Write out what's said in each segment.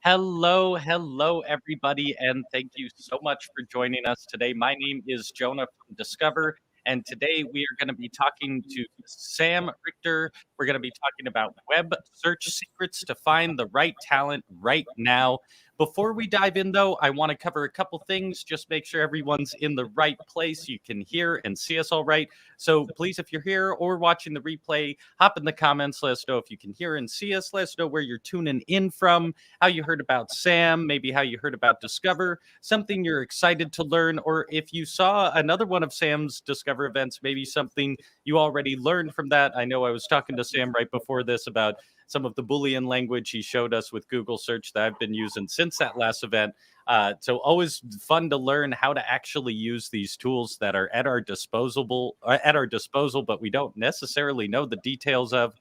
Hello, everybody, and thank you so much for joining us today. My name is Jonah from Discover, and today we are going to be talking to Sam Richter. We're going to be talking about web search secrets to find the right talent right now. Before we dive in, though, I want to cover a couple things. Just make sure everyone's in the right place. You can hear and see us all right. So please, if you're here or watching the replay, hop in the comments. Let us know if you can hear and see us. Let us know where you're tuning in from, how you heard about Sam, maybe how you heard about Discover, something you're excited to learn, or if you saw another one of Sam's Discover events, maybe something you already learned from that. I know I was talking to Sam right before this about some of the Boolean language he showed us with Google search that I've been using since that last event. So always fun to learn how to actually use these tools that are at our disposal, but we don't necessarily know the details of.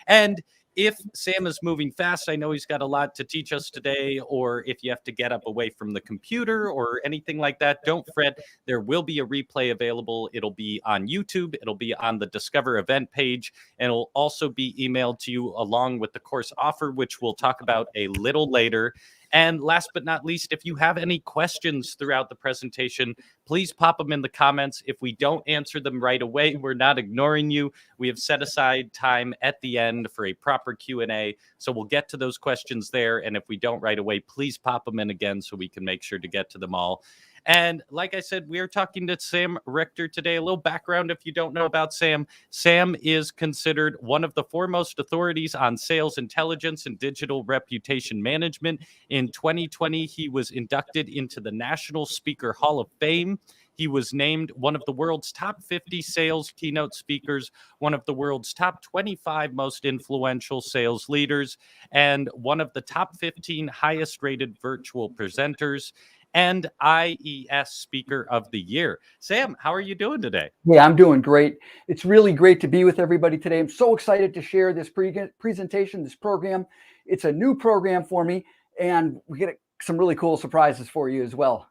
And if Sam is moving fast, I know he's got a lot to teach us today, or if you have to get up away from the computer or anything like that, don't fret. There will be a replay available. It'll be on YouTube. It'll be on the Discover event page, and it'll also be emailed to you along with the course offer, which we'll talk about a little later. And last but not least, if you have any questions throughout the presentation, please pop them in the comments. If we don't answer them right away, we're not ignoring you. We have set aside time at the end for a proper Q&A. So we'll get to those questions there. And if we don't right away, please pop them in again so we can make sure to get to them all. And like I said, we are talking to Sam Richter today. A little background if you don't know about Sam. Sam is considered one of the foremost authorities on sales intelligence and digital reputation management. In 2020, he was inducted into the National Speaker Hall of Fame. He was named one of the world's top 50 sales keynote speakers, one of the world's top 25 most influential sales leaders, and one of the top 15 highest rated virtual presenters, and IES Speaker of the Year. Sam, how are you doing today? Yeah, I'm doing great. It's really great to be with everybody today. I'm so excited to share this presentation, this program. It's a new program for me, and we get some really cool surprises for you as well.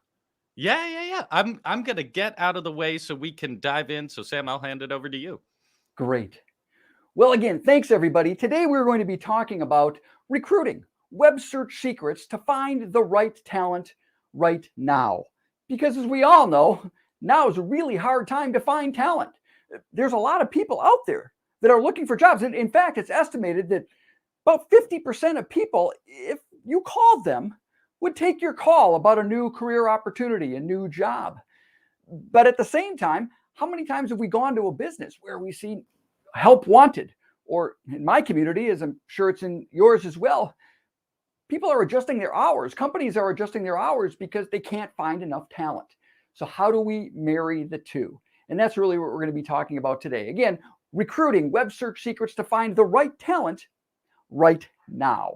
Yeah. I'm going to get out of the way so we can dive in. So, Sam, I'll hand it over to you. Great. Well, again, thanks, everybody. Today, we're going to be talking about recruiting, web search secrets to find the right talent right now. Because as we all know, now is a really hard time to find talent. There's a lot of people out there that are looking for jobs. And in fact, it's estimated that about 50% of people, if you called them, would take your call about a new career opportunity, a new job. But at the same time, how many times have we gone to a business where we see help wanted? Or in my community, as I'm sure it's in yours as well, people are adjusting their hours. Companies are adjusting their hours because they can't find enough talent. So how do we marry the two? And that's really what we're going to be talking about today. Again, recruiting, web search secrets to find the right talent right now.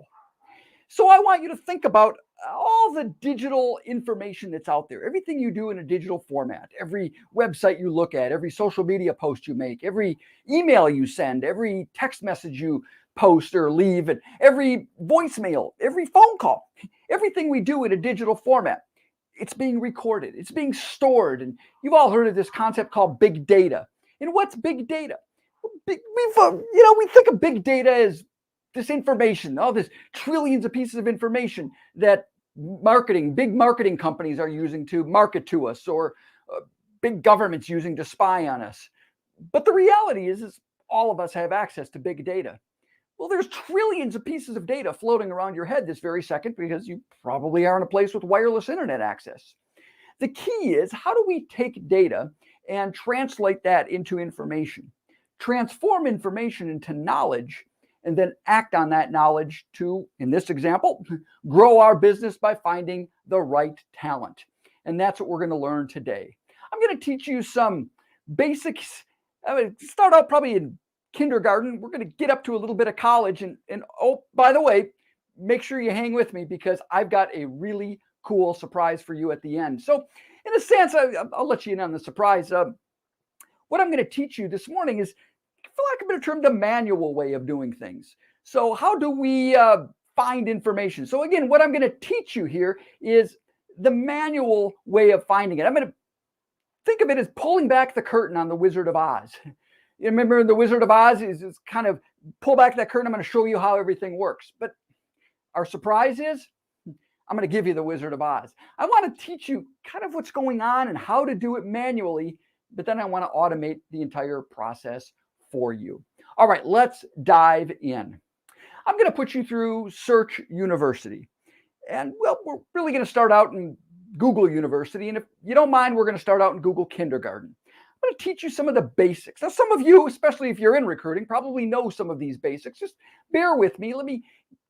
So I want you to think about all the digital information that's out there, everything you do in a digital format, every website you look at, every social media post you make, every email you send, every text message you post or leave, and every voicemail, every phone call, everything we do in a digital format, it's being recorded, it's being stored. And you've all heard of this concept called big data. And what's big data? We think of big data as this information, all this trillions of pieces of information that big marketing companies are using to market to us, or big governments using to spy on us. But the reality is all of us have access to big data. Well, there's trillions of pieces of data floating around your head this very second because you probably are in a place with wireless internet access. The key is, how do we take data and translate that into information, transform information into knowledge, and then act on that knowledge to, in this example, grow our business by finding the right talent. And that's what we're going to learn today. I'm going to teach you some basics. I'm going to start out probably in kindergarten. We're going to get up to a little bit of college. And oh, by the way, make sure you hang with me because I've got a really cool surprise for you at the end. So in a sense, I'll let you in on the surprise. What I'm going to teach you this morning is, for lack of a better term, the manual way of doing things. So how do we find information? So again, what I'm going to teach you here is the manual way of finding it. I'm going to think of it as pulling back the curtain on the Wizard of Oz. You remember the Wizard of Oz is kind of pull back that curtain. I'm going to show you how everything works. But our surprise is I'm going to give you the Wizard of Oz. I want to teach you kind of what's going on and how to do it manually, but then I want to automate the entire process for you. All right, let's dive in. I'm going to put you through Search University. And well, we're really going to start out in Google University. And if you don't mind, we're going to start out in Google Kindergarten. I'm going to teach you some of the basics. Now, some of you, especially if you're in recruiting, probably know some of these basics. Just bear with me. Let me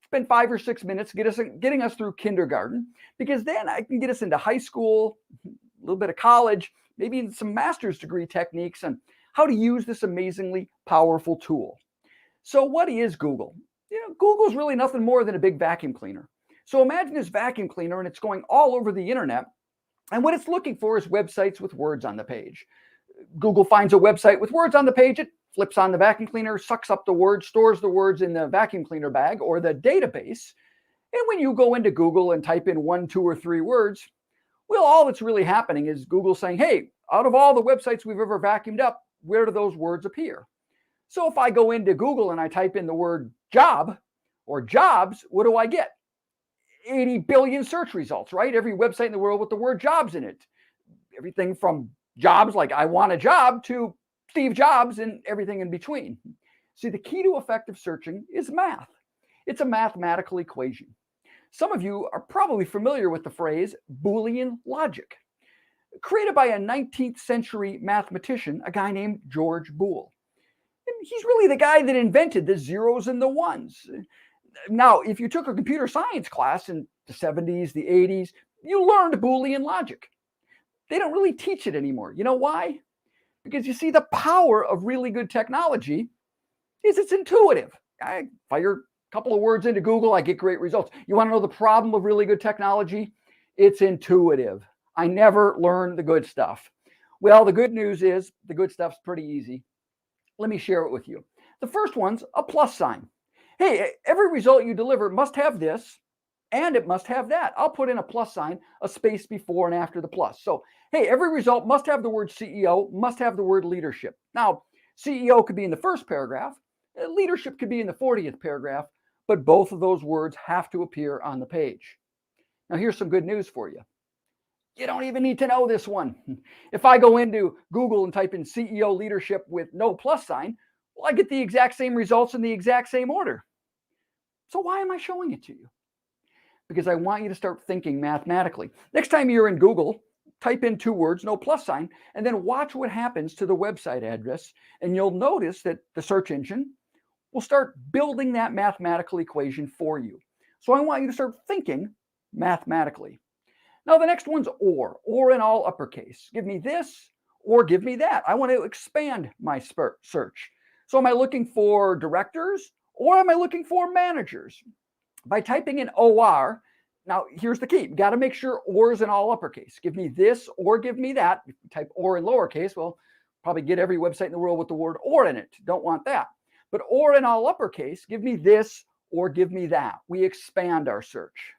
spend 5 or 6 minutes getting us through kindergarten, because then I can get us into high school, a little bit of college, maybe some master's degree techniques on how to use this amazingly powerful tool. So what is Google? Google's really nothing more than a big vacuum cleaner. So imagine this vacuum cleaner and it's going all over the internet. And what it's looking for is websites with words on the page. Google finds a website with words on the page, it flips on the vacuum cleaner, sucks up the words, stores the words in the vacuum cleaner bag or the database. And when you go into Google and type in 1, 2, or 3 words, well, all that's really happening is Google saying, hey, out of all the websites we've ever vacuumed up, where do those words appear? So if I go into Google and I type in the word job or jobs, what do I get? 80 billion search results, right? Every website in the world with the word jobs in it. Everything from jobs like I want a job to Steve Jobs and everything in between. See, the key to effective searching is math. It's a mathematical equation. Some of you are probably familiar with the phrase Boolean logic, created by a 19th century mathematician, a guy named George Boole. And he's really the guy that invented the zeros and the ones. Now, if you took a computer science class in the 70s, the 80s, you learned Boolean logic. They don't really teach it anymore. You know why? Because you see, the power of really good technology is it's intuitive. I fire a couple of words into Google, I get great results. You want to know the problem of really good technology? It's intuitive. I never learned the good stuff. Well, the good news is the good stuff's pretty easy. Let me share it with you. The first one's a plus sign. Hey, every result you deliver must have this, and it must have that. I'll put in a plus sign, a space before and after the plus. So, hey, every result must have the word CEO, must have the word leadership. Now, CEO could be in the first paragraph, leadership could be in the 40th paragraph, but both of those words have to appear on the page. Now, here's some good news for you. You don't even need to know this one. If I go into Google and type in CEO leadership with no plus sign, well, I get the exact same results in the exact same order. So why am I showing it to you? Because I want you to start thinking mathematically. Next time you're in Google, type in 2 words, no plus sign, and then watch what happens to the website address. And you'll notice that the search engine will start building that mathematical equation for you. So I want you to start thinking mathematically. Now, the next one's or in all uppercase. Give me this or give me that. I want to expand my search. So am I looking for directors or am I looking for managers? By typing in OR, now here's the key. You got to make sure or is in all uppercase. Give me this or give me that. If you type or in lowercase, well, probably get every website in the world with the word or in it. Don't want that. But or in all uppercase, give me this or give me that. We expand our search.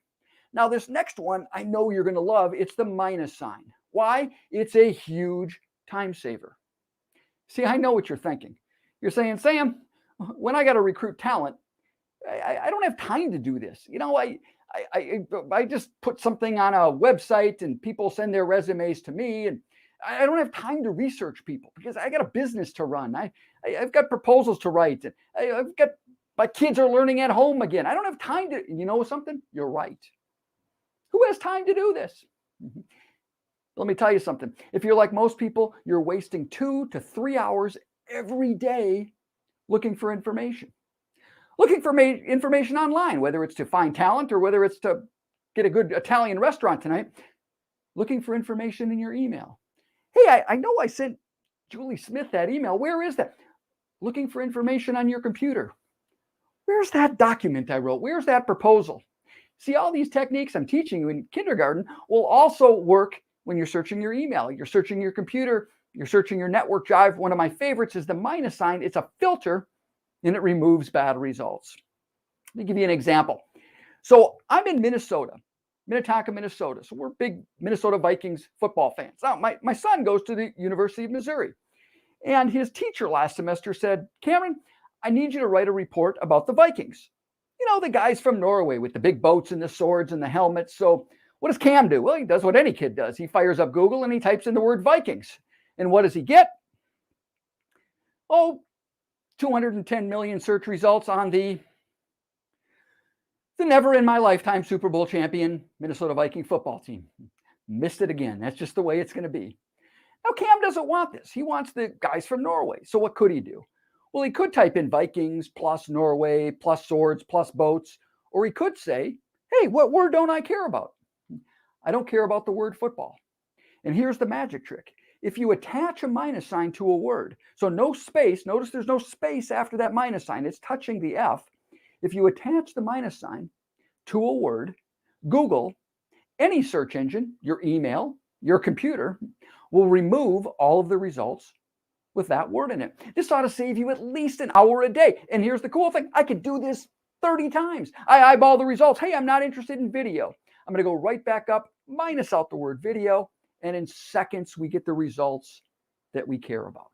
Now, this next one, I know you're going to love. It's the minus sign. Why? It's a huge time saver. See, I know what you're thinking. You're saying, Sam, when I got to recruit talent, I don't have time to do this. I just put something on a website and people send their resumes to me, and I don't have time to research people because I got a business to run. I've got proposals to write. And I've got my kids are learning at home again. I don't have time to. You know something? You're right. Who has time to do this? Let me tell you something. If you're like most people, you're wasting 2 to 3 hours every day looking for information. Looking for information online, whether it's to find talent or whether it's to get a good Italian restaurant tonight. Looking for information in your email. Hey, I know I sent Julie Smith that email. Where is that? Looking for information on your computer. Where's that document I wrote? Where's that proposal? See, all these techniques I'm teaching you in kindergarten will also work when you're searching your email, you're searching your computer, you're searching your network drive. One of my favorites is the minus sign. It's a filter and it removes bad results. Let me give you an example. So I'm in Minnesota, Minnetonka, Minnesota. So we're big Minnesota Vikings football fans. Now, my son goes to the University of Missouri. And his teacher last semester said, Cameron, I need you to write a report about the Vikings. the guys from Norway with the big boats and the swords and the helmets. So what does Cam do? Well, he does what any kid does. He fires up Google and he types in the word Vikings. And what does he get? Oh, 210 million search results on the never in my lifetime Super Bowl champion Minnesota Viking football team. Missed it again. That's just the way it's going to be. Now, Cam doesn't want this. He wants the guys from Norway. So what could he do? Well, he could type in Vikings plus Norway plus swords plus boats. Or he could say, hey, what word don't I care about? I don't care about the word football. And here's the magic trick. If you attach a minus sign to a word, so no space, notice there's no space after that minus sign, it's touching the F. If you attach the minus sign to a word, Google, any search engine, your email, your computer, will remove all of the results with that word in it. This ought to save you at least an hour a day. And here's the cool thing. I could do this 30 times. I eyeball the results. Hey, I'm not interested in video. I'm going to go right back up, minus out the word video, and in seconds, we get the results that we care about.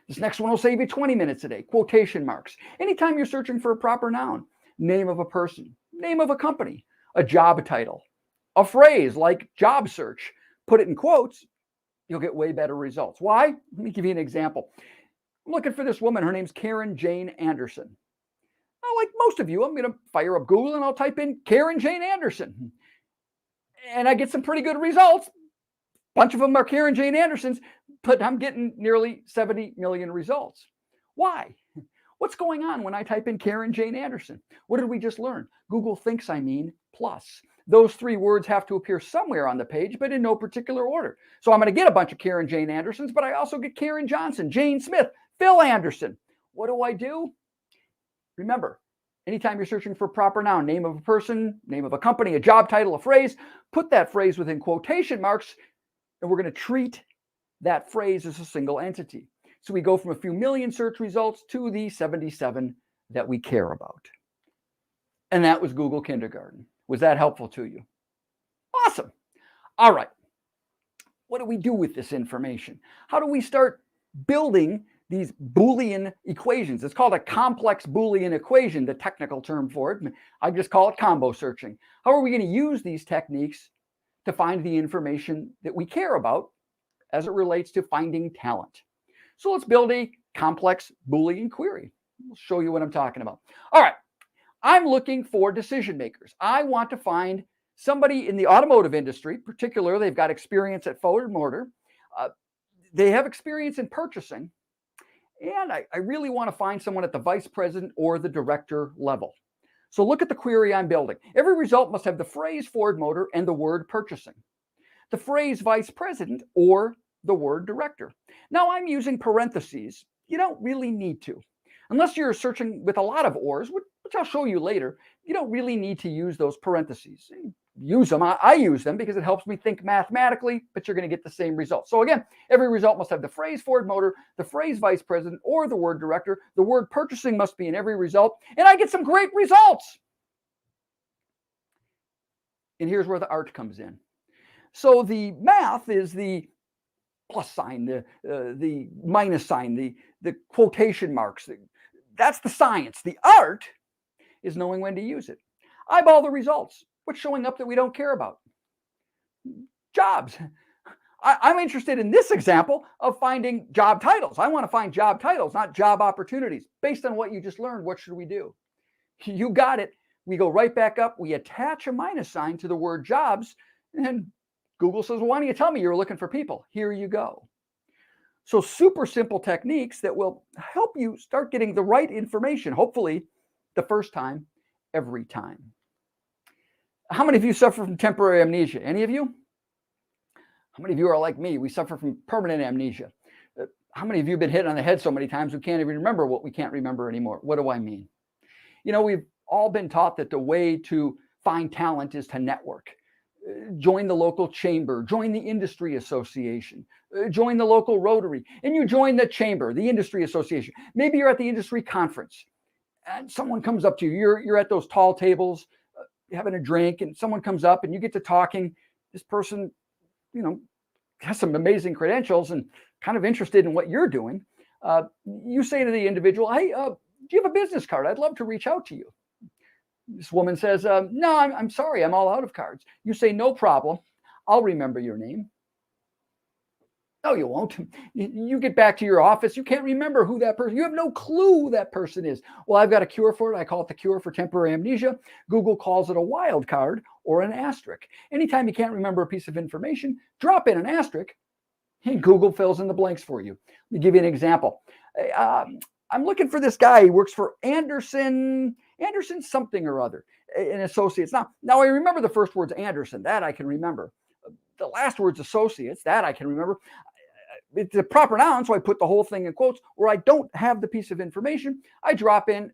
This next one will save you 20 minutes a day. Quotation marks. Anytime you're searching for a proper noun, name of a person, name of a company, a job title, a phrase like job search, put it in quotes, you'll get way better results. Why? Let me give you an example. I'm looking for this woman. Her name's Karen Jane Anderson. Now, like most of you, I'm going to fire up Google and I'll type in Karen Jane Anderson. And I get some pretty good results. A bunch of them are Karen Jane Andersons, but I'm getting nearly 70 million results. Why? What's going on when I type in Karen Jane Anderson? What did we just learn? Google thinks I mean plus. Those three words have to appear somewhere on the page, but in no particular order. So I'm going to get a bunch of Karen Jane Andersons, but I also get Karen Johnson, Jane Smith, Phil Anderson. What do? Remember, anytime you're searching for a proper noun, name of a person, name of a company, a job title, a phrase, put that phrase within quotation marks, and we're going to treat that phrase as a single entity. So we go from a few million search results to the 77 that we care about. And that was Google Kindergarten. Was that helpful to you? Awesome. All right. What do we do with this information? How do we start building these Boolean equations? It's called a complex Boolean equation, the technical term for it. I just call it combo searching. How are we going to use these techniques to find the information that we care about as it relates to finding talent? So let's build a complex Boolean query. I'll show you what I'm talking about. All right. I'm looking for decision makers. I want to find somebody in the automotive industry, particularly they've got experience at Ford Motor. They have experience in purchasing. And I really want to find someone at the vice president or the director level. So look at the query I'm building. Every result must have the phrase Ford Motor and the word purchasing, the phrase vice president or the word director. Now I'm using parentheses. You don't really need to. Unless you're searching with a lot of ors, which I'll show you later, you don't really need to use those parentheses. Use them. I use them because it helps me think mathematically, but you're going to get the same result. So again, every result must have the phrase Ford Motor, the phrase vice president, or the word director. The word purchasing must be in every result, and I get some great results. And here's where the art comes in. So the math is the plus sign, the minus sign, the quotation marks. That's the science. The art is knowing when to use it. Eyeball the results. What's showing up that we don't care about? Jobs. I'm interested in this example of finding job titles. I want to find job titles, not job opportunities. Based on what you just learned, what should we do? You got it. We go right back up. We attach a minus sign to the word jobs, and Google says, well, why don't you tell me you're looking for people? Here you go. So super simple techniques that will help you start getting the right information, hopefully the first time, every time. How many of you suffer from temporary amnesia? Any of you? How many of you are like me? We suffer from permanent amnesia. How many of you have been hit on the head so many times we can't even remember what we can't remember anymore? What do I mean? We've all been taught that the way to find talent is to network. Join the local chamber, join the industry association, join the local Rotary, and you join the chamber, the industry association. Maybe you're at the industry conference and someone comes up to you. You're at those tall tables, having a drink, and someone comes up and you get to talking. This person, has some amazing credentials and kind of interested in what you're doing. You say to the individual, hey, do you have a business card? I'd love to reach out to you. This woman says, no, I'm sorry, I'm all out of cards. You say, no problem. I'll remember your name. No, you won't. You get back to your office. You can't remember who that person, you have no clue who that person is. Well, I've got a cure for it. I call it the cure for temporary amnesia. Google calls it a wild card or an asterisk. Anytime you can't remember a piece of information, drop in an asterisk and Google fills in the blanks for you. Let me give you an example. I'm looking for this guy. He works for Anderson something or other, an associates. Now I remember the first word's Anderson. That I can remember. The last word's associates. That I can remember. It's a proper noun, so I put the whole thing in quotes. Where I don't have the piece of information, I drop in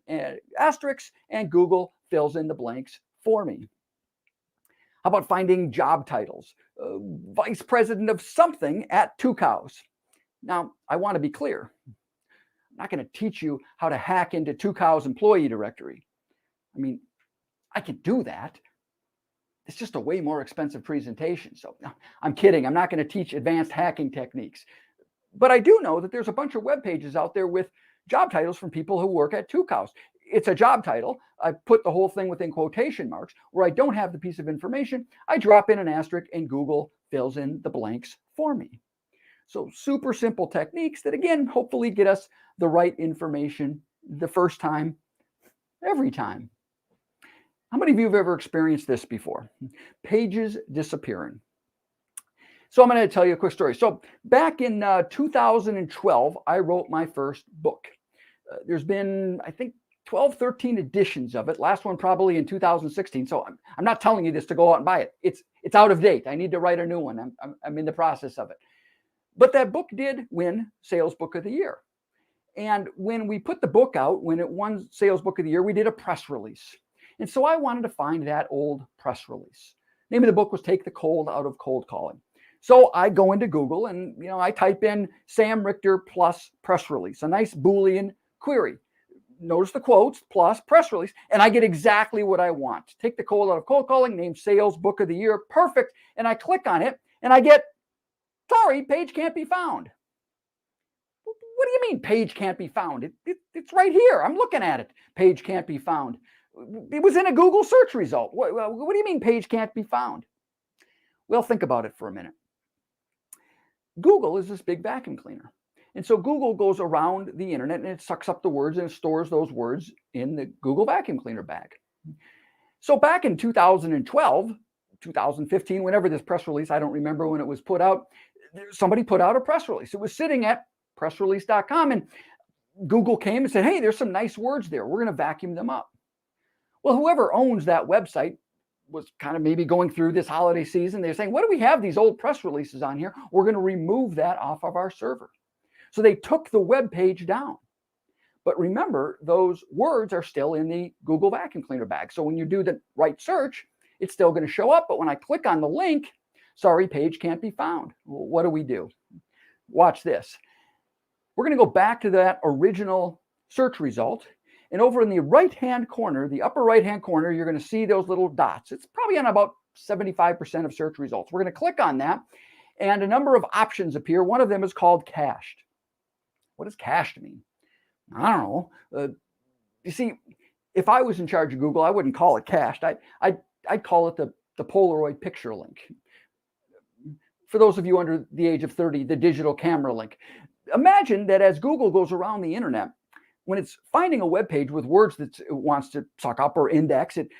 asterisks, and Google fills in the blanks for me. How about finding job titles? Vice president of something at Two Cows. Now, I want to be clear. I'm not going to teach you how to hack into Two Cows employee directory. I mean, I can do that. It's just a way more expensive presentation. So I'm kidding. I'm not going to teach advanced hacking techniques. But I do know that there's a bunch of web pages out there with job titles from people who work at Two Cows. It's a job title. I put the whole thing within quotation marks. Where I don't have the piece of information, I drop in an asterisk and Google fills in the blanks for me. So super simple techniques that, again, hopefully get us the right information the first time, every time. How many of you have ever experienced this before? Pages disappearing. So I'm going to tell you a quick story. So back in 2012, I wrote my first book. There's been, I think, 12, 13 editions of it. Last one probably in 2016. So I'm not telling you this to go out and buy it. It's out of date. I need to write a new one. I'm in the process of it. But that book did win Sales Book of the Year. And when we put the book out, when it won Sales Book of the Year, we did a press release. And so I wanted to find that old press release. Name of the book was Take the Cold Out of Cold Calling. So I go into Google and I type in Sam Richter plus press release, a nice Boolean query. Notice the quotes plus press release, and I get exactly what I want. Take the cold out of cold calling, name Sales Book of the Year, perfect. And I click on it and I get, sorry, page can't be found. What do you mean page can't be found? It's right here. I'm looking at it. Page can't be found. It was in a Google search result. What do you mean page can't be found? Well, think about it for a minute. Google is this big vacuum cleaner. And so Google goes around the internet and it sucks up the words and it stores those words in the Google vacuum cleaner bag. So back in 2012, 2015, whenever this press release, I don't remember when it was put out, somebody put out a press release. It was sitting at pressrelease.com and Google came and said, hey, there's some nice words there. We're going to vacuum them up. Well, whoever owns that website was kind of maybe going through this holiday season. They're saying, what do we have these old press releases on here? We're going to remove that off of our server. So they took the web page down. But remember, those words are still in the Google vacuum cleaner bag. So when you do the right search, it's still going to show up. But when I click on the link, sorry, page can't be found. Well, what do? Watch this. We're going to go back to that original search result. And over in the right-hand corner, the upper right-hand corner, you're going to see those little dots. It's probably on about 75% of search results. We're going to click on that, and a number of options appear. One of them is called cached. What does cached mean? I don't know. You see, if I was in charge of Google, I wouldn't call it cached. I'd call it the Polaroid picture link. For those of you under the age of 30, the digital camera link. Imagine that as Google goes around the internet, when it's finding a web page with words that it wants to suck up or index, it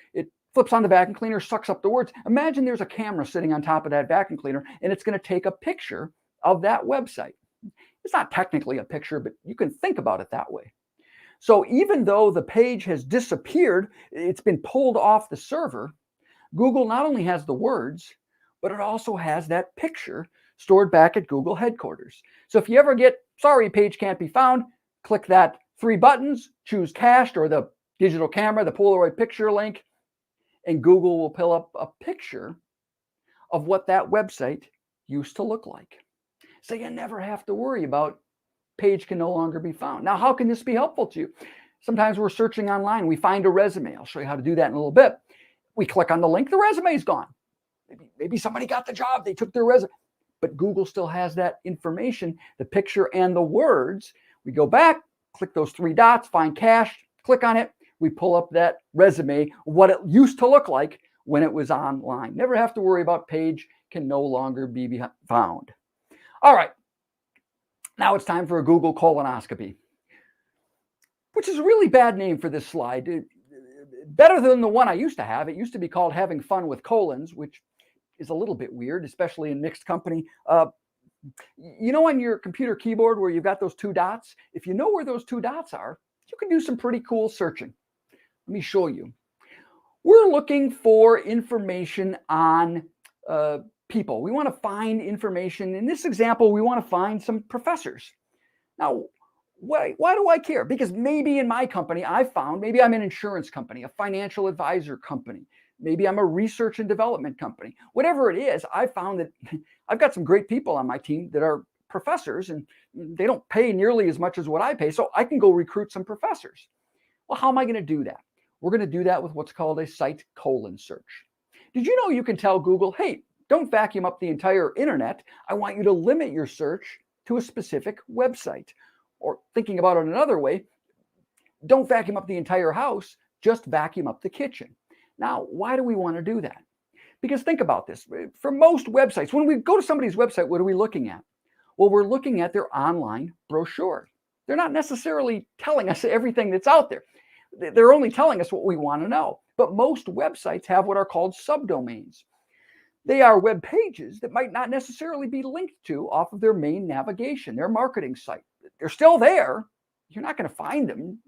flips on the vacuum cleaner, sucks up the words. Imagine there's a camera sitting on top of that vacuum cleaner, and it's going to take a picture of that website. It's not technically a picture, but you can think about it that way. So even though the page has disappeared, it's been pulled off the server, Google not only has the words, but it also has that picture stored back at Google headquarters. So if you ever get, sorry, page can't be found, click that 3 buttons, choose cached or the digital camera, the Polaroid picture link, and Google will pull up a picture of what that website used to look like. So you never have to worry about page can no longer be found. Now, how can this be helpful to you? Sometimes we're searching online, we find a resume. I'll show you how to do that in a little bit. We click on the link, the resume is gone. Maybe somebody got the job, they took their resume, but Google still has that information, the picture and the words. We go back, click those 3 dots, find cached, click on it, We pull up that resume, what it used to look like when it was online. Never have to worry about page can no longer be found. All right. Now it's time for a Google colonoscopy, which is a really bad name for this slide. Better than the one I used to have. It used to be called Having Fun with Colons, which is a little bit weird, especially in mixed company. You know, on your computer keyboard where you've got those two dots, if you know where those two dots are, you can do some pretty cool searching. Let me show you. We're looking for information on people. We want to find information. In this example, we want to find some professors. Now, why do I care? Because maybe in my company, I found, maybe I'm an insurance company, a financial advisor company. Maybe I'm a research and development company. Whatever it is, I found that I've got some great people on my team that are professors, and they don't pay nearly as much as what I pay. So I can go recruit some professors. Well, how am I going to do that? We're going to do that with what's called a site colon search. Did you know you can tell Google, hey, don't vacuum up the entire internet. I want you to limit your search to a specific website. Or thinking about it another way, don't vacuum up the entire house, just vacuum up the kitchen. Now, why do we want to do that? Because think about this. For most websites, when we go to somebody's website, what are we looking at? Well, we're looking at their online brochure. They're not necessarily telling us everything that's out there. They're only telling us what we want to know. But most websites have what are called subdomains. They are web pages that might not necessarily be linked to off of their main navigation, their marketing site. They're still there. You're not going to find them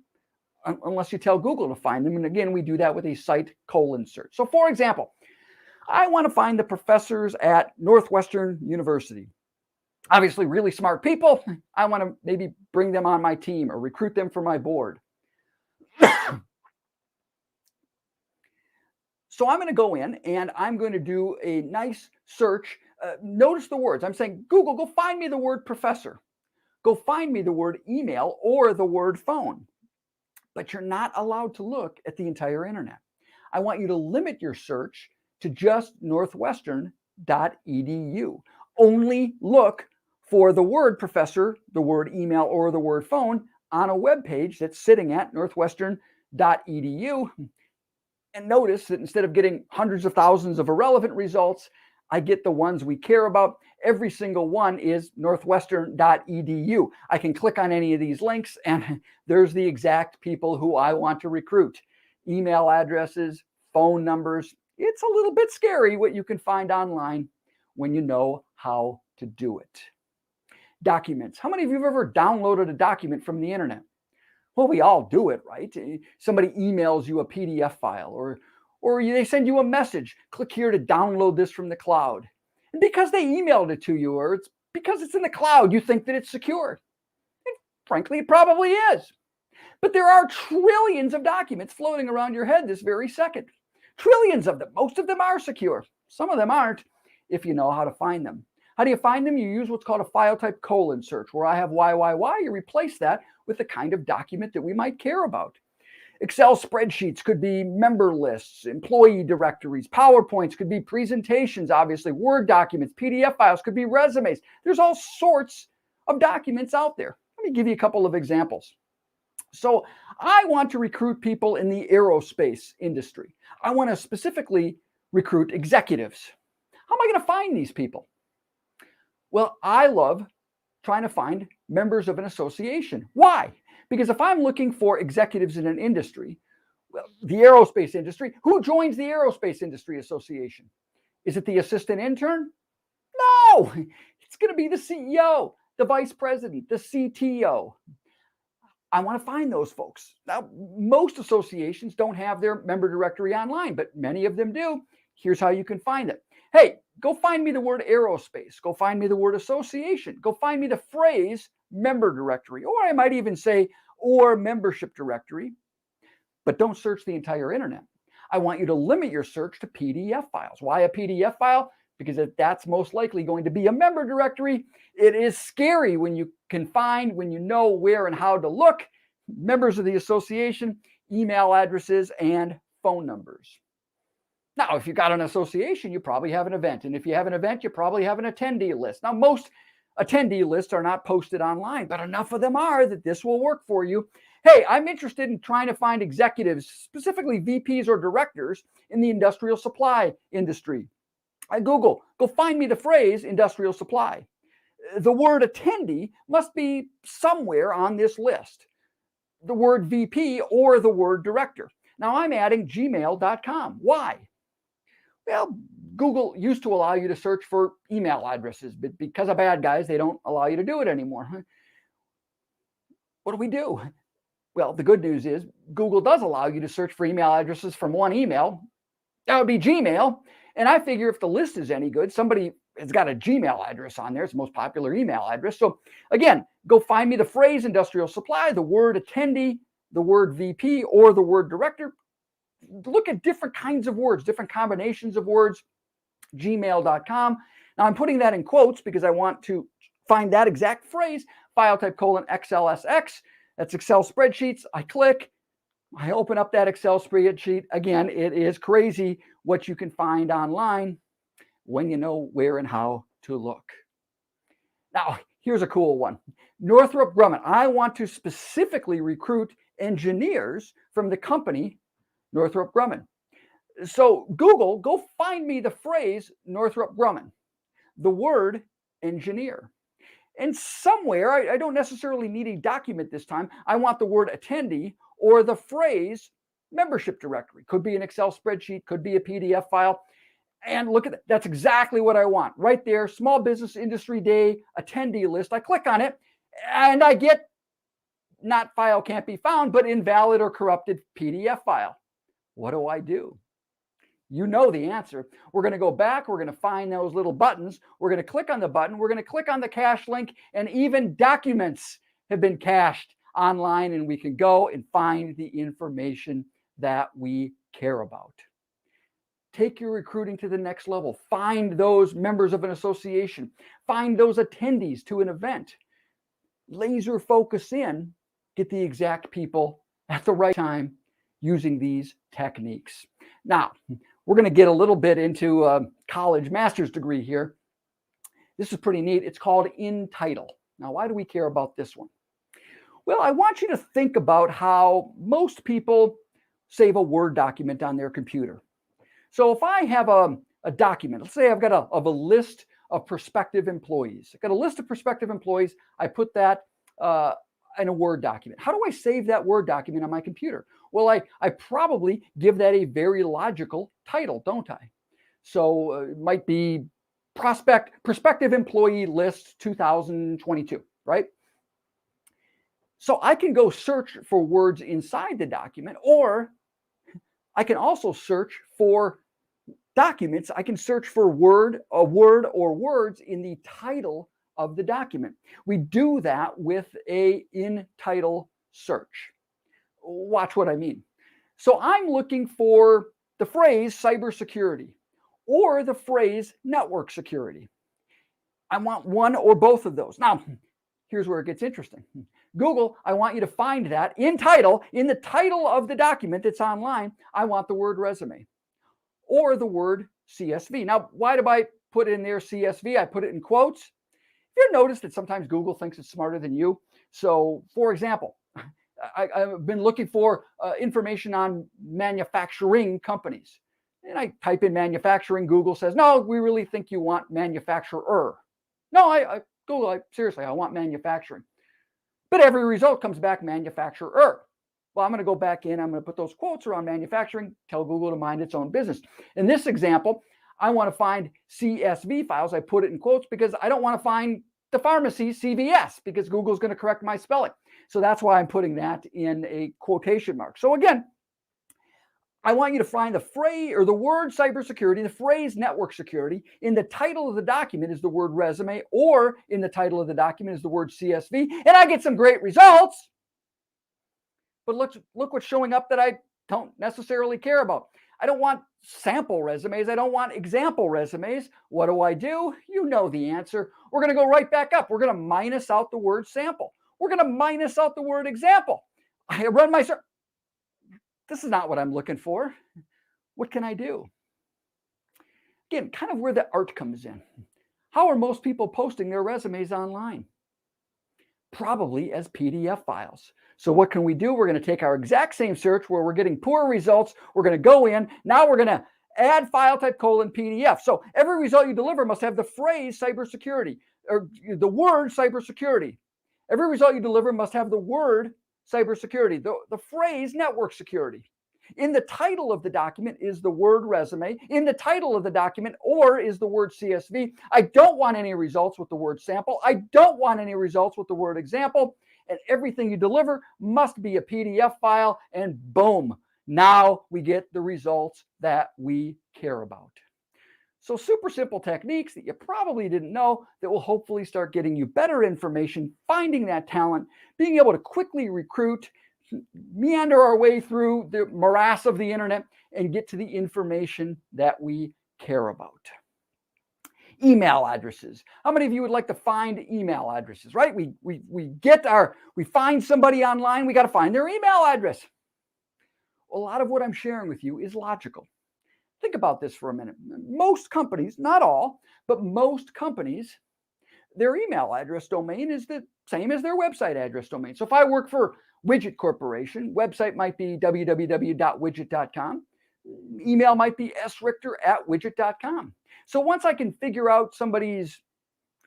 unless you tell Google to find them. And again, we do that with a site colon search. So for example, I want to find the professors at Northwestern University. Obviously, really smart people. I want to maybe bring them on my team or recruit them for my board. So I'm going to go in and I'm going to do a nice search. Notice the words. I'm saying, Google, go find me the word professor. Go find me the word email or the word phone. But you're not allowed to look at the entire internet. I want you to limit your search to just northwestern.edu. Only look for the word professor, the word email, or the word phone on a web page that's sitting at northwestern.edu. And notice that instead of getting hundreds of thousands of irrelevant results, I get the ones we care about. Every single one is northwestern.edu. I can click on any of these links and there's the exact people who I want to recruit. Email addresses, phone numbers. It's a little bit scary what you can find online when you know how to do it. Documents. How many of you have ever downloaded a document from the internet? Well, we all do it, right? Somebody emails you a PDF file or they send you a message. Click here to download this from the cloud. And because they emailed it to you or it's because it's in the cloud, you think that it's secure. And frankly, it probably is. But there are trillions of documents floating around your head this very second. Trillions of them. Most of them are secure. Some of them aren't if you know how to find them. How do you find them? You use what's called a file type colon search. Where I have YYY, you replace that with the kind of document that we might care about. Excel spreadsheets could be member lists, employee directories, PowerPoints could be presentations, obviously, Word documents, PDF files could be resumes. There's all sorts of documents out there. Let me give you a couple of examples. So I want to recruit people in the aerospace industry. I want to specifically recruit executives. How am I going to find these people? Well, I love trying to find members of an association. Why? Because if I'm looking for executives in an industry, well, the aerospace industry, who joins the Aerospace Industry Association? Is it the assistant intern? No, it's going to be the CEO, the vice president, the CTO. I want to find those folks. Now, most associations don't have their member directory online, but many of them do. Here's how you can find it. Hey, go find me the word aerospace. Go find me the word association. Go find me the phrase member directory, or I might even say, or membership directory. But don't search the entire internet. I want you to limit your search to PDF files. Why a PDF file? Because that's most likely going to be a member directory. It is scary when you can find, when you know where and how to look, members of the association, email addresses, and phone numbers. Now, if you've got an association, you probably have an event. And if you have an event, you probably have an attendee list. Now, most attendee lists are not posted online, but enough of them are that this will work for you. Hey, I'm interested in trying to find executives, specifically VPs or directors in the industrial supply industry. I Google, go find me the phrase industrial supply. The word attendee must be somewhere on this list. The word VP or the word director. Now I'm adding gmail.com. Why? Well, Google used to allow you to search for email addresses, but because of bad guys, they don't allow you to do it anymore. What do? Well, the good news is Google does allow you to search for email addresses from one email. That would be Gmail. And I figure if the list is any good, somebody has got a Gmail address on there. It's the most popular email address. So again, go find me the phrase industrial supply, the word attendee, the word VP, or the word director. Look at different kinds of words, different combinations of words, gmail.com. Now I'm putting that in quotes because I want to find that exact phrase, file type : XLSX. That's Excel spreadsheets. I click, I open up that Excel spreadsheet. Again, it is crazy what you can find online when you know where and how to look. Now, here's a cool one. Northrop Grumman. I want to specifically recruit engineers from the company Northrop Grumman. So Google, go find me the phrase Northrop Grumman, the word engineer. And somewhere, I don't necessarily need a document this time. I want the word attendee or the phrase membership directory. Could be an Excel spreadsheet, could be a PDF file. And look at that. That's exactly what I want. Right there, Small Business Industry Day attendee list. I click on it and I get not file can't be found, but invalid or corrupted PDF file. What do? You know the answer. We're going to go back. We're going to find those little buttons. We're going to click on the button. We're going to click on the cache link, and even documents have been cached online, and we can go and find the information that we care about. Take your recruiting to the next level. Find those members of an association. Find those attendees to an event. Laser focus in. Get the exact people at the right time using these techniques. Now, we're going to get a little bit into a college master's degree here. This is pretty neat. It's called in title. Now, why do we care about this one? Well, I want you to think about how most people save a Word document on their computer. So if I have a document, let's say I've got a list of prospective employees. I've got a list of prospective employees. I put that in a Word document. How do I save that Word document on my computer? Well, I probably give that a very logical title, don't I? So it might be prospective employee list 2022, right? So I can go search for words inside the document, or I can also search for documents. I can search for a word or words in the title of the document. We do that with a in title search. Watch what I mean. So I'm looking for the phrase cybersecurity or the phrase network security. I want one or both of those. Now, here's where it gets interesting. Google, I want you to find that in the title of the document that's online. I want the word resume or the word CSV. Now, why do I put in there CSV? I put it in quotes. You notice that sometimes Google thinks it's smarter than you. So, for example, I've been looking for information on manufacturing companies. And I type in manufacturing. Google says, no, we really think you want manufacturer. No, Google, seriously, I want manufacturing. But every result comes back manufacturer. Well, I'm going to go back in. I'm going to put those quotes around manufacturing, tell Google to mind its own business. In this example, I want to find CSV files. I put it in quotes because I don't want to find the pharmacy CVS because Google's going to correct my spelling. So that's why I'm putting that in a quotation mark. So again, I want you to find the phrase or the word cybersecurity, the phrase network security. In the title of the document is the word resume, or in the title of the document is the word CSV, and I get some great results. But look what's showing up that I don't necessarily care about. I don't want sample resumes. I don't want example resumes. What do? You know the answer. We're going to go right back up. We're going to minus out the word sample. We're going to minus out the word example. I run my search. This is not what I'm looking for. What can I do? Again, kind of where the art comes in. How are most people posting their resumes online? Probably as PDF files. So what can we do? We're going to take our exact same search where we're getting poor results. We're going to go in. Now we're going to add file type PDF. So every result you deliver must have the phrase cybersecurity or the word cybersecurity. Every result you deliver must have the word cybersecurity, the phrase network security. In the title of the document is the word resume. In the title of the document or is the word CSV. I don't want any results with the word sample. I don't want any results with the word example. And everything you deliver must be a PDF file. And boom, now we get the results that we care about. So super simple techniques that you probably didn't know that will hopefully start getting you better information, finding that talent, being able to quickly recruit, meander our way through the morass of the internet and get to the information that we care about. Email addresses. How many of you would like to find email addresses, right? We find somebody online, we got to find their email address. A lot of what I'm sharing with you is logical. Think about this for a minute. Most companies, not all, but most companies, their email address domain is the same as their website address domain. So if I work for Widget Corporation, website might be www.widget.com. Email might be srichter@widget.com. So once I can figure out somebody's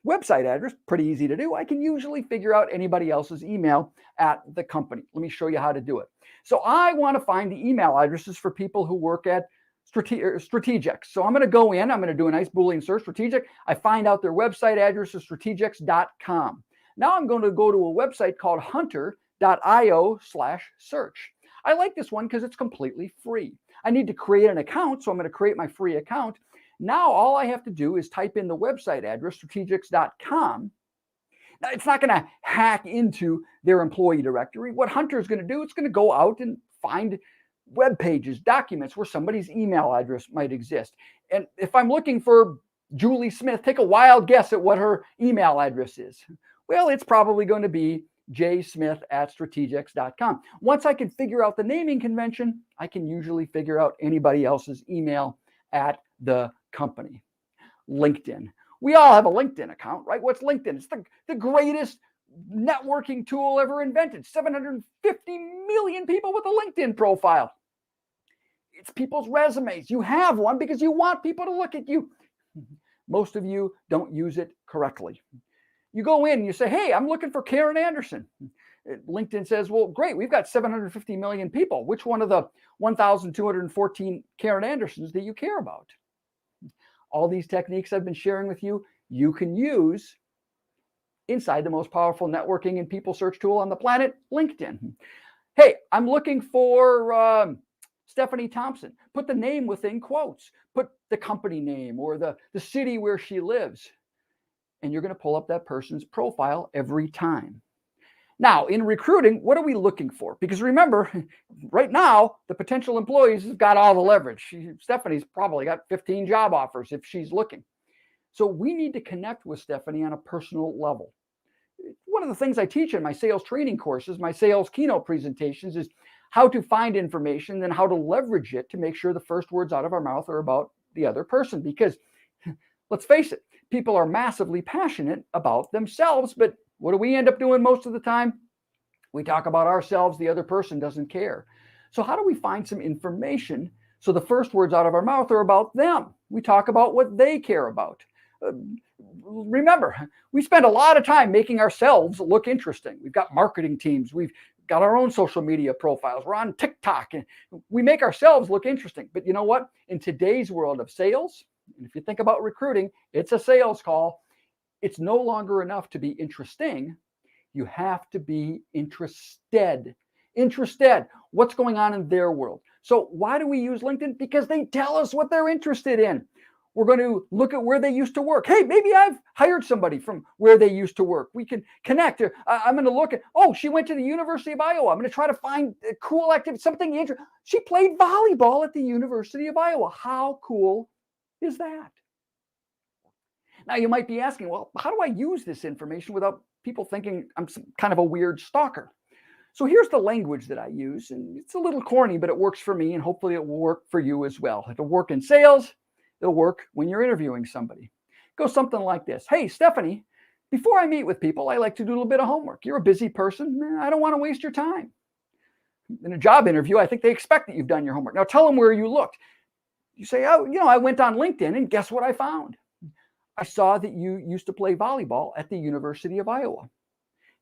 website address, pretty easy to do, I can usually figure out anybody else's email at the company. Let me show you how to do it. So I want to find the email addresses for people who work at Strategics. So I'm going to go in, I'm going to do a nice Boolean search, Strategic. I find out their website address is strategics.com. Now I'm going to go to a website called hunter.io/search. I like this one because it's completely free. I need to create an account, so I'm going to create my free account. Now all I have to do is type in the website address, strategics.com. Now it's not going to hack into their employee directory. What Hunter is going to do, it's going to go out and find web pages, documents where somebody's email address might exist. And if I'm looking for Julie Smith, take a wild guess at what her email address is. Well, it's probably going to be jsmith@strategics.com. Once I can figure out the naming convention, I can usually figure out anybody else's email at the company. LinkedIn. We all have a LinkedIn account, right? What's LinkedIn? It's the greatest networking tool ever invented. 750 million people with a LinkedIn profile. It's people's resumes. You have one because you want people to look at you. Most of you don't use it correctly. You go in and you say, hey, I'm looking for Karen Anderson. LinkedIn says, well, great, we've got 750 million people. Which one of the 1,214 Karen Andersons do you care about? All these techniques I've been sharing with you, you can use inside the most powerful networking and people search tool on the planet, LinkedIn. Hey, I'm looking for Stephanie Thompson. Put the name within quotes. Put the company name or the city where she lives. And you're going to pull up that person's profile every time. Now, in recruiting, what are we looking for? Because remember, right now, the potential employees have got all the leverage. Stephanie's probably got 15 job offers if she's looking. So we need to connect with Stephanie on a personal level. One of the things I teach in my sales training courses, my sales keynote presentations, is how to find information and how to leverage it to make sure the first words out of our mouth are about the other person. Because let's face it, people are massively passionate about themselves, but what do we end up doing most of the time? We talk about ourselves, the other person doesn't care. So how do we find some information so the first words out of our mouth are about them? We talk about what they care about. Remember, we spend a lot of time making ourselves look interesting. We've got marketing teams. We've got our own social media profiles. We're on TikTok. And we make ourselves look interesting. But you know what? In today's world of sales, and if you think about recruiting, it's a sales call. It's no longer enough to be interesting. You have to be interested. Interested. What's going on in their world? So why do we use LinkedIn? Because they tell us what they're interested in. We're going to look at where they used to work. Hey, maybe I've hired somebody from where they used to work. We can connect. I'm going to look at, oh, she went to the University of Iowa. I'm going to try to find a cool activity, something interesting. She played volleyball at the University of Iowa. How cool is that? Now, you might be asking, well, how do I use this information without people thinking I'm some kind of a weird stalker? So here's the language that I use, and it's a little corny, but it works for me, and hopefully it will work for you as well. It'll work in sales. It'll work when you're interviewing somebody. It goes something like this. Hey, Stephanie, Before I meet with people, I like to do a little bit of homework. You're a busy person. I don't want to waste your time. In a job interview, I think they expect that you've done your homework. Now tell them where you looked. You say, oh, I went on LinkedIn and guess what I found? I saw that you used to play volleyball at the University of Iowa.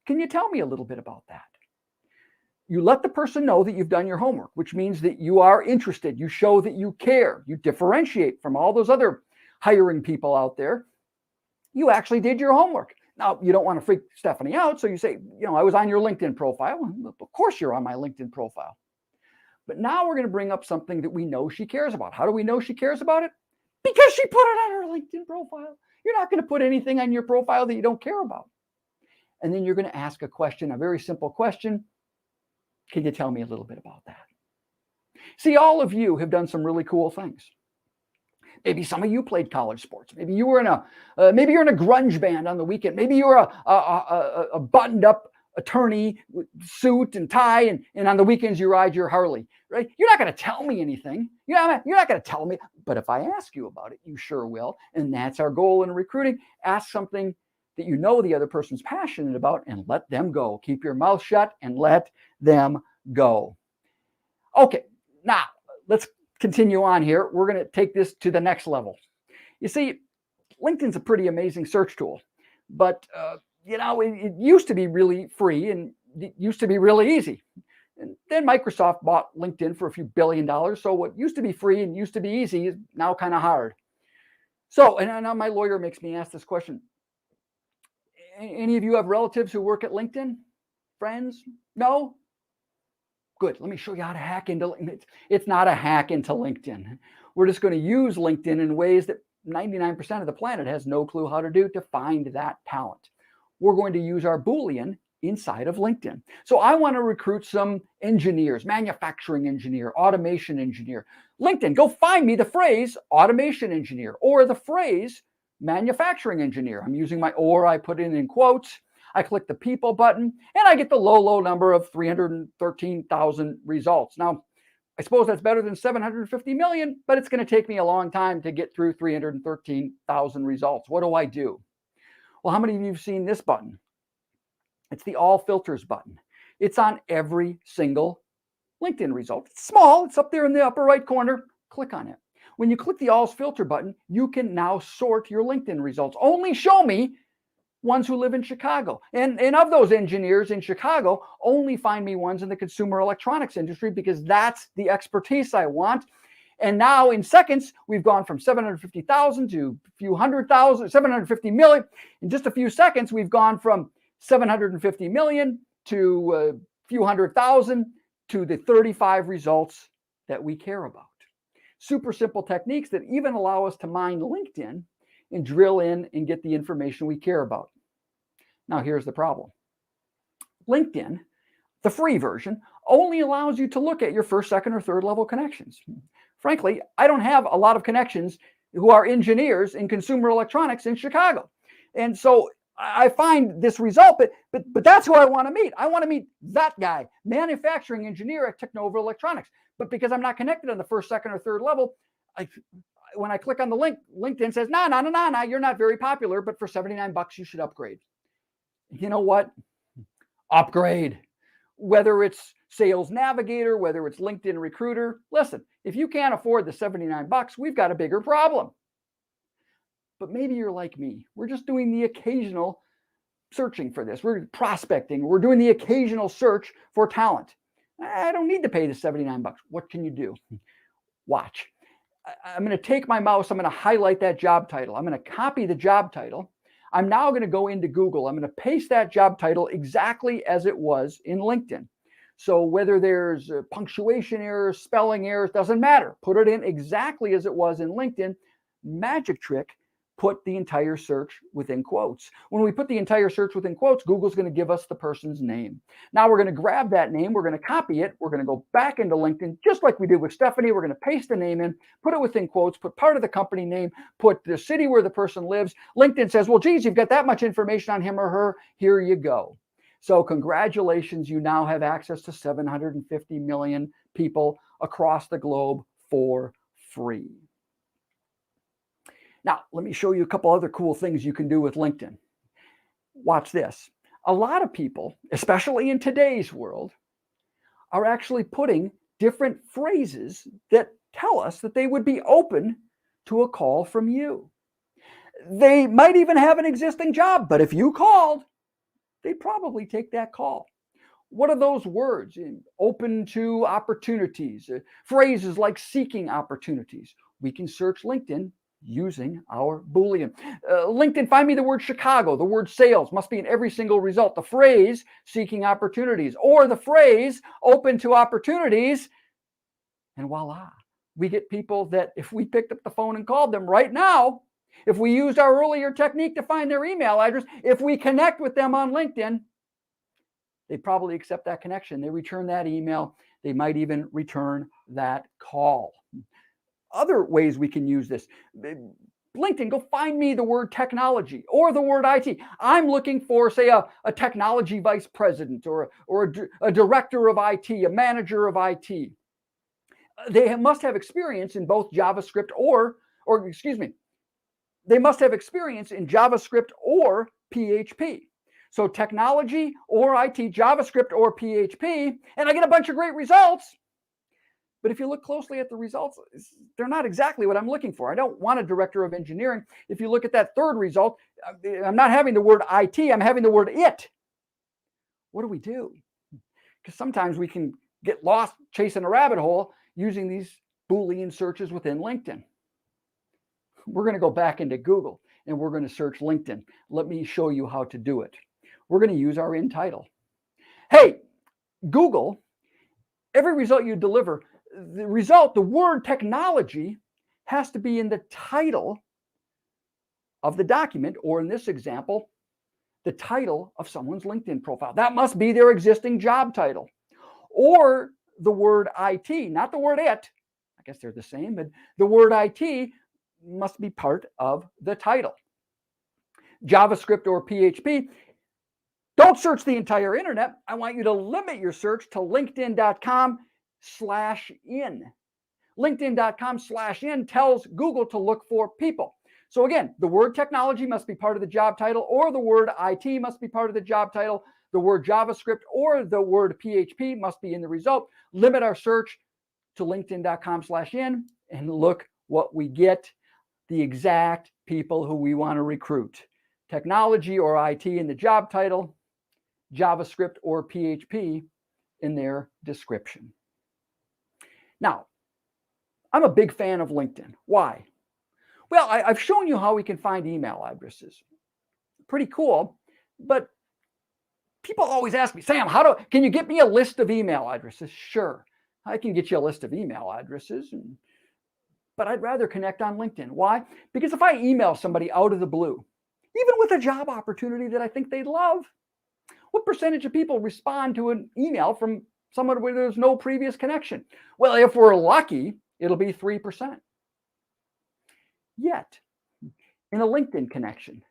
Can you tell me a little bit about that? You let the person know that you've done your homework, which means that you are interested. You show that you care. You differentiate from all those other hiring people out there. You actually did your homework. Now, you don't want to freak Stephanie out, so you say, I was on your LinkedIn profile. Of course you're on my LinkedIn profile. But now we're going to bring up something that we know she cares about. How do we know she cares about it? Because she put it on her LinkedIn profile. You're not going to put anything on your profile that you don't care about. And then you're going to ask a question, a very simple question. Can you tell me a little bit about that? See, all of you have done some really cool things. Maybe some of you played college sports. Maybe you were in maybe you're in a grunge band on the weekend. Maybe you're a buttoned-up attorney with suit and tie, and on the weekends you ride your Harley. Right? You're not going to tell me anything. You're not going to tell me. But if I ask you about it, you sure will. And that's our goal in recruiting. Ask something that you know the other person's passionate about, and let them go. Keep your mouth shut and let them go. Okay, now let's continue on here. We're going to take this to the next level. You see, LinkedIn's a pretty amazing search tool, but it used to be really free and it used to be really easy. And then Microsoft bought LinkedIn for a few $1 billion. So what used to be free and used to be easy is now kind of hard. So, and now my lawyer makes me ask this question. Any of you have relatives who work at LinkedIn? Friends? No? Good. Let me show you how to hack into LinkedIn. It's not a hack into LinkedIn. We're just going to use LinkedIn in ways that 99% of the planet has no clue how to do to find that talent. We're going to use our Boolean inside of LinkedIn. So I want to recruit some engineers, manufacturing engineer, automation engineer. LinkedIn, go find me the phrase automation engineer or the phrase manufacturing engineer. I'm using my or, I put it in quotes. I click the people button and I get the low number of 313,000 results. Now, I suppose that's better than 750 million, but it's going to take me a long time to get through 313,000 results. What do I do? Well, how many of you have seen this button? It's the all filters button. It's on every single LinkedIn result. It's small. It's up there in the upper right corner. Click on it. When you click the all filter button, you can now sort your LinkedIn results. Only show me ones who live in Chicago. And of those engineers in Chicago, only find me ones in the consumer electronics industry because that's the expertise I want. And now in seconds, we've gone from 750,000 to a few 100,000, 750 million. In just a few seconds, we've gone from 750 million to a few 100,000 to the 35 results that we care about. Super simple techniques that even allow us to mine LinkedIn and drill in and get the information we care about. Now, here's the problem. LinkedIn, the free version, only allows you to look at your first, second, or third level connections. Frankly, I don't have a lot of connections who are engineers in consumer electronics in Chicago. And so I find this result, but that's who I want to meet. I want to meet that guy, manufacturing engineer at Technova Electronics. But because I'm not connected on the first, second, or third level, when I click on the link, LinkedIn says, no, you're not very popular, but for $79 you should upgrade. You know what? Upgrade. Whether it's Sales Navigator, whether it's LinkedIn Recruiter, listen, if you can't afford the $79, we've got a bigger problem. But maybe you're like me. We're just doing the occasional searching for this. We're prospecting. We're doing the occasional search for talent. I don't need to pay the $79. What can you do? Watch. I'm going to take my mouse. I'm going to highlight that job title. I'm going to copy the job title. I'm now going to go into Google. I'm going to paste that job title exactly as it was in LinkedIn. So whether there's punctuation errors, spelling errors, doesn't matter. Put it in exactly as it was in LinkedIn. Magic trick, put the entire search within quotes. When we put the entire search within quotes, Google's going to give us the person's name. Now we're going to grab that name. We're going to copy it. We're going to go back into LinkedIn, just like we did with Stephanie. We're going to paste the name in, put it within quotes, put part of the company name, put the city where the person lives. LinkedIn says, well, geez, you've got that much information on him or her. Here you go. So congratulations, you now have access to 750 million people across the globe for free. Now, let me show you a couple other cool things you can do with LinkedIn. Watch this. A lot of people, especially in today's world, are actually putting different phrases that tell us that they would be open to a call from you. They might even have an existing job, but if you called, they'd probably take that call. What are those words? Open to opportunities, phrases like seeking opportunities. We can search LinkedIn using our Boolean. LinkedIn, find me the word Chicago. The word sales must be in every single result. The phrase seeking opportunities or the phrase open to opportunities. And voila, we get people that if we picked up the phone and called them right now, if we used our earlier technique to find their email address, if we connect with them on LinkedIn, they probably accept that connection. They return that email. They might even return that call. Other ways we can use this. LinkedIn, go find me the word technology or the word IT. I'm looking for, say, a technology vice president or a director of IT, a manager of IT. They must have experience in both JavaScript they must have experience in JavaScript or PHP. So technology or IT, JavaScript or PHP, and I get a bunch of great results. But if you look closely at the results, they're not exactly what I'm looking for. I don't want a director of engineering. If you look at that third result, I'm not having the word IT, I'm having the word it. What do we do? Because sometimes we can get lost chasing a rabbit hole using these Boolean searches within LinkedIn. We're going to go back into Google and we're going to search LinkedIn. Let me show you how to do it. We're going to use our in title. Hey, Google, every result you deliver, the word technology has to be in the title of the document, or in this example, the title of someone's LinkedIn profile. That must be their existing job title. Or the word IT, not the word it. I guess they're the same, but the word IT must be part of the title. JavaScript or PHP. Don't search the entire internet. I want you to limit your search to linkedin.com/in. LinkedIn.com/in tells Google to look for people. So again, the word technology must be part of the job title, or the word IT must be part of the job title. The word JavaScript or the word PHP must be in the result. Limit our search to LinkedIn.com/in and look what we get. The exact people who we want to recruit. Technology or IT in the job title, JavaScript or PHP in their description. Now, I'm a big fan of LinkedIn. Why? Well, I've shown you how we can find email addresses. Pretty cool, but people always ask me, Sam, can you get me a list of email addresses? Sure, I can get you a list of email addresses, but I'd rather connect on LinkedIn. Why? Because if I email somebody out of the blue, even with a job opportunity that I think they'd love, what percentage of people respond to an email from someone where there's no previous connection? Well, if we're lucky, it'll be 3%. Yet, in a LinkedIn connection,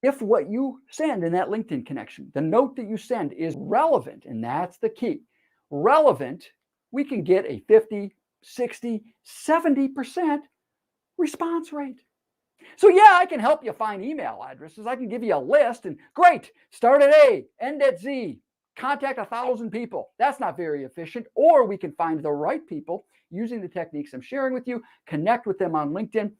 if what you send in that LinkedIn connection, the note that you send is relevant, and that's the key, relevant, we can get a 50, 60, 70% response rate. So yeah, I can help you find email addresses. I can give you a list and great, start at A, end at Z, contact 1,000 people. That's not very efficient. Or we can find the right people using the techniques I'm sharing with you, connect with them on LinkedIn,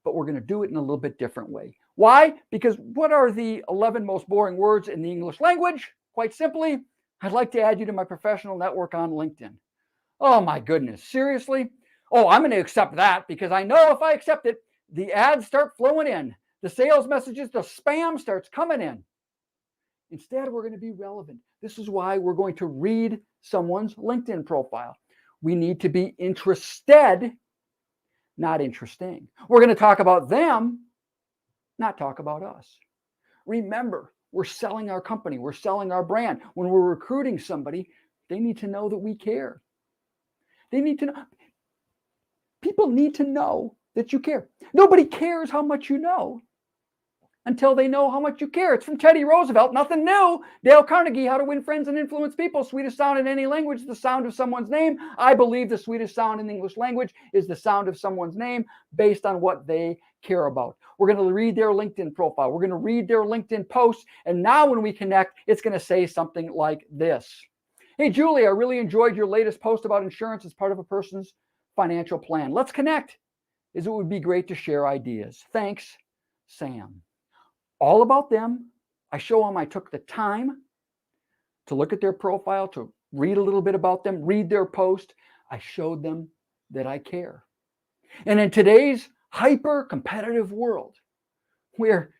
but we're going to do it in a little bit different way. Why? Because what are the 11 most boring words in the English language? Quite simply, I'd like to add you to my professional network on LinkedIn. Oh my goodness, seriously? Oh, I'm going to accept that because I know if I accept it, the ads start flowing in. The sales messages, the spam starts coming in. Instead, we're going to be relevant. This is why we're going to read someone's LinkedIn profile. We need to be interested, not interesting. We're going to talk about them, not talk about us. Remember, we're selling our company. We're selling our brand. When we're recruiting somebody, they need to know that we care. They need to know. People need to know that you care. Nobody cares how much you know until they know how much you care. It's from Teddy Roosevelt, nothing new. Dale Carnegie, How to Win Friends and Influence People. Sweetest sound in any language, the sound of someone's name. I believe the sweetest sound in the English language is the sound of someone's name based on what they care about. We're going to read their LinkedIn profile. We're going to read their LinkedIn posts. And now when we connect, it's going to say something like this. Hey, Julie, I really enjoyed your latest post about insurance as part of a person's financial plan. Let's connect, as it would be great to share ideas. Thanks, Sam. All about them. I show them I took the time to look at their profile, to read a little bit about them, read their post. I showed them that I care. And in today's hyper-competitive world, where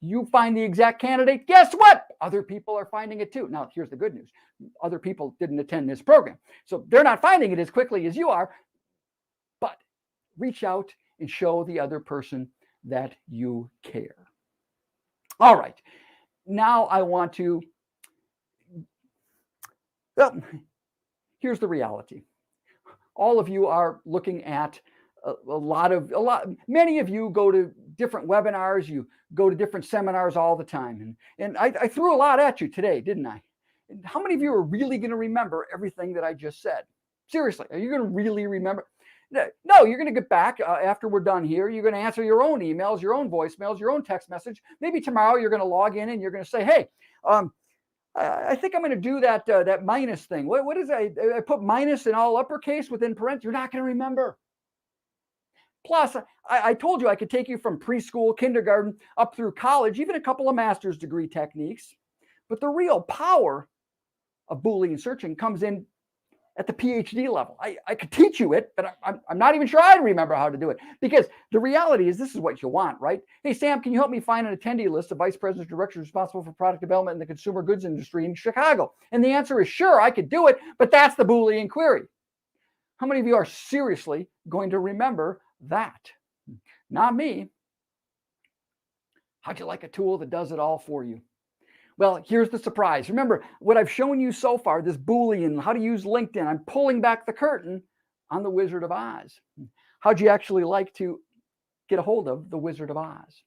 you find the exact candidate, guess what? Other people are finding it too. Now, here's the good news. Other people didn't attend this program, so they're not finding it as quickly as you are. But reach out and show the other person that you care. All right. Now I want to, well, here's the reality. All of you are looking at many of you go to different webinars, you go to different seminars all the time. And I threw a lot at you today, didn't I? And how many of you are really going to remember everything that I just said? Seriously, are you going to really remember? No, you're going to get back after we're done here. You're going to answer your own emails, your own voicemails, your own text message. Maybe tomorrow you're going to log in and you're going to say, hey, I think I'm going to do that minus thing. What is that? I put minus in all uppercase within parentheses. You're not going to remember. Plus, I told you I could take you from preschool, kindergarten, up through college, even a couple of master's degree techniques. But the real power of Boolean searching comes in at the PhD level. I could teach you it, but I'm not even sure I'd remember how to do it, because the reality is this is what you want, right? Hey, Sam, can you help me find an attendee list of vice presidents, directors responsible for product development in the consumer goods industry in Chicago? And the answer is sure, I could do it, but that's the Boolean query. How many of you are seriously going to remember that? Not me. How'd you like a tool that does it all for you? Well, here's the surprise. Remember, what I've shown you so far, this Boolean, how to use LinkedIn, I'm pulling back the curtain on the Wizard of Oz. How'd you actually like to get a hold of the Wizard of Oz?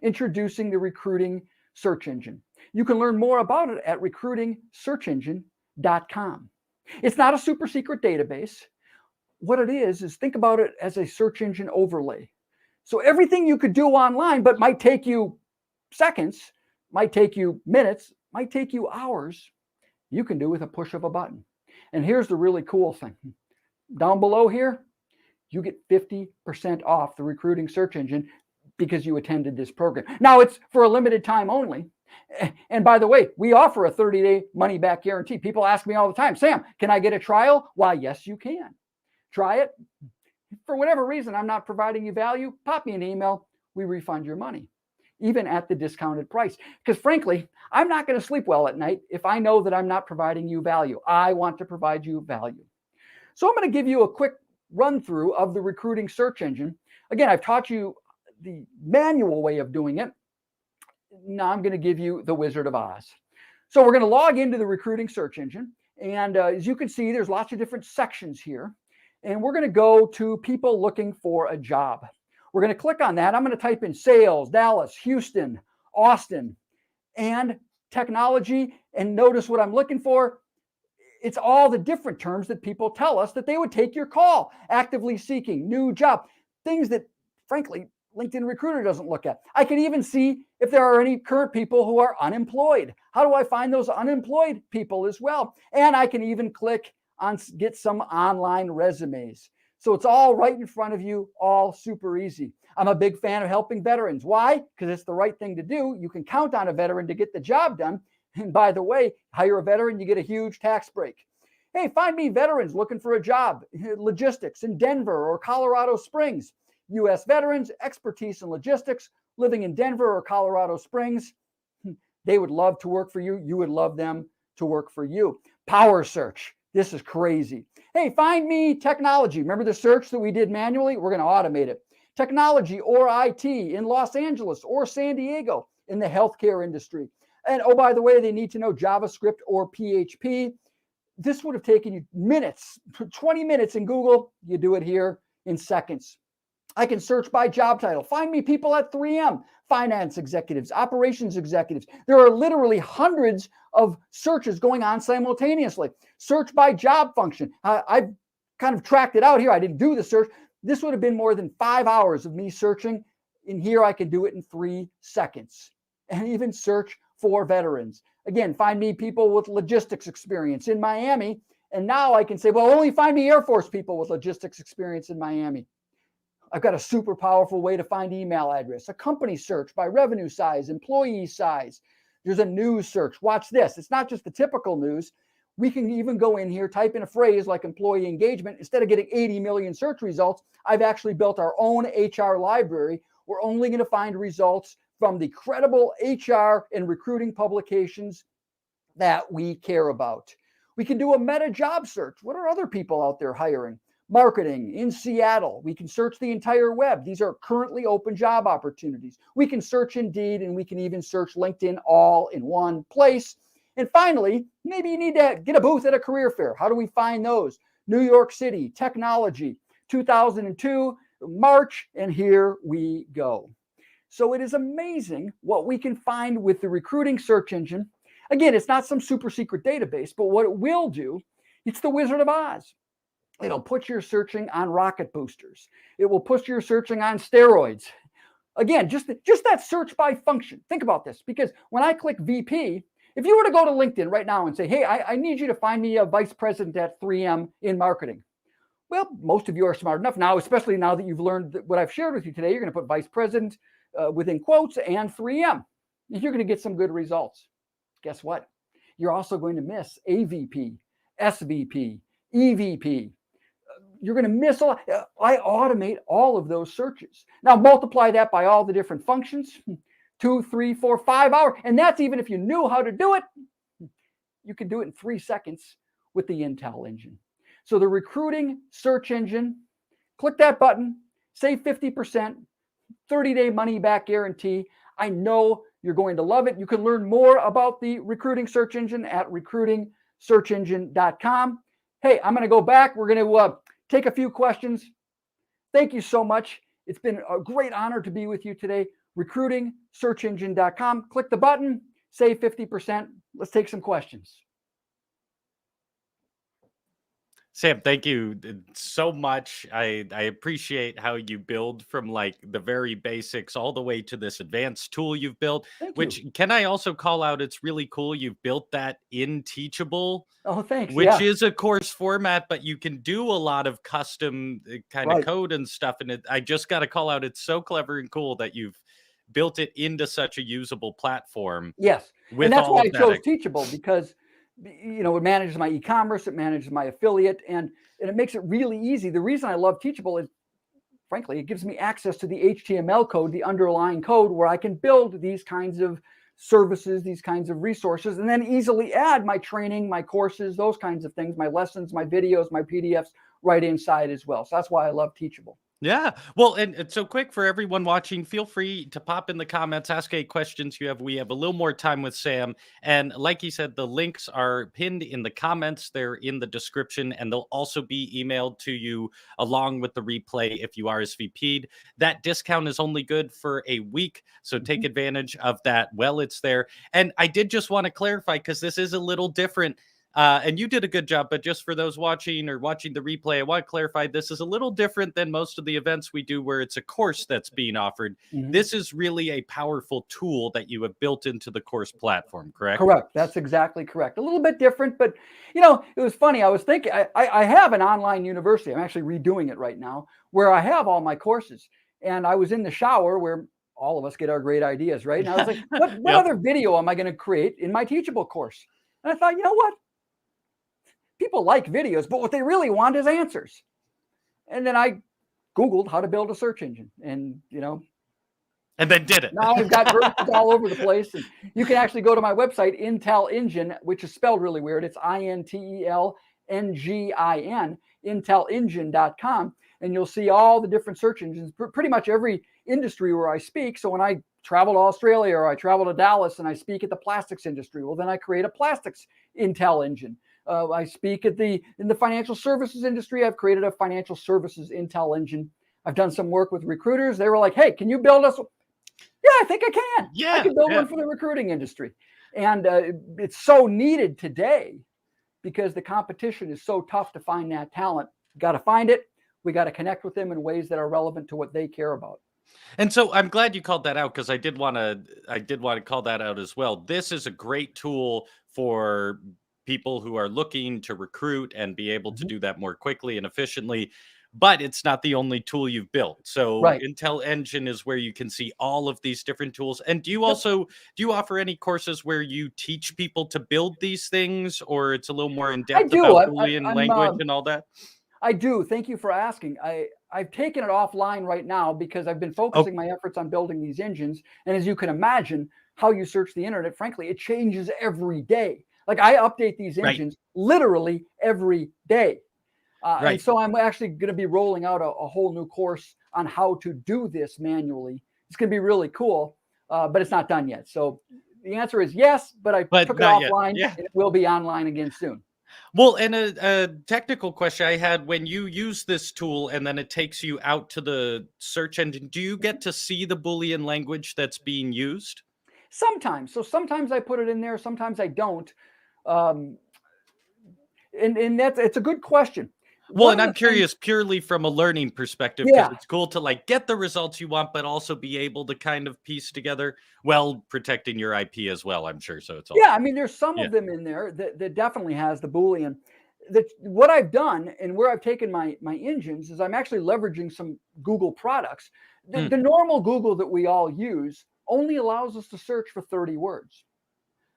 Introducing the recruiting search engine. You can learn more about it at recruitingsearchengine.com. It's not a super secret database. What it is think about it as a search engine overlay. So everything you could do online, but might take you seconds, might take you minutes, might take you hours, you can do with a push of a button. And here's the really cool thing. Down below here, you get 50% off the recruiting search engine because you attended this program. Now, it's for a limited time only. And by the way, we offer a 30-day money-back guarantee. People ask me all the time, Sam, can I get a trial? Why, yes, you can. Try it. For whatever reason, I'm not providing you value, pop me an email. We refund your money, even at the discounted price. Because frankly, I'm not going to sleep well at night if I know that I'm not providing you value. I want to provide you value. So I'm going to give you a quick run through of the recruiting search engine. Again, I've taught you the manual way of doing it. Now I'm going to give you the Wizard of Oz. So we're going to log into the recruiting search engine. And as you can see, there's lots of different sections here. And we're going to go to people looking for a job. We're going to click on that. I'm going to type in sales, Dallas, Houston, Austin, and technology. And notice what I'm looking for. It's all the different terms that people tell us that they would take your call. Actively seeking, new job, things that, frankly, LinkedIn Recruiter doesn't look at. I can even see if there are any current people who are unemployed. How do I find those unemployed people as well? And I can even click on get some online resumes. So it's all right in front of you, all super easy. I'm a big fan of helping veterans. Why? Because it's the right thing to do. You can count on a veteran to get the job done. And by the way, hire a veteran, you get a huge tax break. Hey, find me veterans looking for a job, logistics in Denver or Colorado Springs. U.S. veterans, expertise in logistics, living in Denver or Colorado Springs. They would love to work for you. You would love them to work for you. Power search. This is crazy. Hey, find me technology. Remember the search that we did manually? We're going to automate it. Technology or IT in Los Angeles or San Diego in the healthcare industry. And oh, by the way, they need to know JavaScript or PHP. This would have taken you minutes, 20 minutes in Google. You do it here in seconds. I can search by job title. Find me people at 3M. finance executives, operations executives. There are literally hundreds of searches going on simultaneously. Search by job function. I've kind of tracked it out here. I didn't do the search. This would have been more than 5 hours of me searching. In here, I can do it in 3 seconds. And even search for veterans. Again, find me people with logistics experience in Miami. And now I can say, well, only find me Air Force people with logistics experience in Miami. I've got a super powerful way to find email address, a company search by revenue size, employee size. There's a news search. Watch this. It's not just the typical news. We can even go in here, type in a phrase like employee engagement. Instead of getting 80 million search results, I've actually built our own HR library. We're only going to find results from the credible HR and recruiting publications that we care about. We can do a meta job search. What are other people out there hiring? Marketing in Seattle. We can search the entire web. These are currently open job opportunities. We can search Indeed, and we can even search LinkedIn all in one place. And finally, maybe you need to get a booth at a career fair. How do we find those? New York City, technology, 2002, March, and here we go. So it is amazing what we can find with the recruiting search engine. Again, it's not some super secret database, but what it will do, it's the Wizard of Oz. It'll put your searching on rocket boosters. It will put your searching on steroids. Again, just that search by function. Think about this, because when I click VP, if you were to go to LinkedIn right now and say, hey, I need you to find me a vice president at 3M in marketing. Well, most of you are smart enough now, especially now that you've learned what I've shared with you today. You're going to put vice president within quotes and 3M. And you're going to get some good results. Guess what? You're also going to miss AVP, SVP, EVP. You're going to miss a lot. I automate all of those searches. Now multiply that by all the different functions, 2, 3, 4, 5 hours. And that's even if you knew how to do it. You can do it in 3 seconds with the Intel engine. So the recruiting search engine, click that button, save 50%, 30-day money back guarantee. I know you're going to love it. You can learn more about the recruiting search engine at recruitingsearchengine.com. Hey, I'm going to go back. We're going to take a few questions. Thank you so much. It's been a great honor to be with you today. Recruitingsearchengine.com. Click the button, save 50%. Let's take some questions. Sam, thank you so much. I appreciate how you build from like the very basics all the way to this advanced tool you've built, which can I also call out? It's really cool. You've built that in Teachable. Oh, thanks. Which is a course format, but you can do a lot of custom kind of code and stuff. And I just got to call out, it's so clever and cool that you've built it into such a usable platform. Yes. And that's why I chose Teachable, because it manages my e-commerce, it manages my affiliate, and it makes it really easy. The reason I love Teachable is, frankly, it gives me access to the HTML code, the underlying code, where I can build these kinds of services, these kinds of resources, and then easily add my training, my courses, those kinds of things, my lessons, my videos, my PDFs right inside as well. So that's why I love Teachable. Yeah. Well, and so quick for everyone watching, feel free to pop in the comments, ask any questions you have. We have a little more time with Sam. And like he said, the links are pinned in the comments. They're in the description, and they'll also be emailed to you along with the replay if you RSVP'd. That discount is only good for a week, so take advantage of that while it's there. And I did just want to clarify, because this is a little different. And you did a good job, but just for those watching the replay, I want to clarify this is a little different than most of the events we do where it's a course that's being offered. This is really a powerful tool that you have built into the course platform, correct? Correct. That's exactly correct. A little bit different, but it was funny. I was thinking, I have an online university. I'm actually redoing it right now, where I have all my courses. And I was in the shower where all of us get our great ideas, right? And I was like, what other video am I going to create in my Teachable course? And I thought, you know what? People like videos, but what they really want is answers. And then I Googled how to build a search engine, and and then did it. Now I've got versions all over the place. And you can actually go to my website, Intel Engine, which is spelled really weird. It's INTELNGIN, intelengine.com. And you'll see all the different search engines, pretty much every industry where I speak. So when I travel to Australia or I travel to Dallas and I speak at the plastics industry, well, then I create a plastics Intel engine. I speak in the financial services industry. I've created a financial services Intel engine. I've done some work with recruiters. They were like, hey, can you build us? Yeah, I think I can. I Yeah, can build yeah. one for the recruiting industry. And it's so needed today because the competition is so tough to find that talent. Got to find it. We got to connect with them in ways that are relevant to what they care about. And so I'm glad you called that out because I did want to call that out as well. This is a great tool for people who are looking to recruit and be able to Mhm. do that more quickly and efficiently. But it's not the only tool you've built. So Right. Intel Engine is where you can see all of these different tools. And Yep. do you offer any courses where you teach people to build these things, or it's a little more in I depth do. about Boolean I'm language and all that? I do. Thank you for asking. I've taken it offline right now because I've been Oh, focusing my efforts on building these engines. And as you can imagine, how you search the internet, frankly, it changes every day. Like I update these right, engines literally every day. And right. so I'm actually going to be rolling out a whole new course on how to do this manually. It's going to be really cool, but it's not done yet. So the answer is yes, but I But took it not yet. offline Yeah. and it will be online again soon. Well, and a technical question I had, when you use this tool and then it takes you out to the search engine, do you get to see the Boolean language that's being used? Sometimes. So sometimes I put it in there, sometimes I don't. Um, and that's it's a good question. Well, One and of I'm the things, curious purely from a learning perspective because yeah, it's cool to like get the results you want, but also be able to kind of piece together, well, protecting your IP as well, I'm sure. So it's all yeah. I good. mean, there's some Yeah. of them in there that definitely has the Boolean. That what I've done and where I've taken my engines is I'm actually leveraging some Google products. Mm. The normal Google that we all use only allows us to search for 30 words.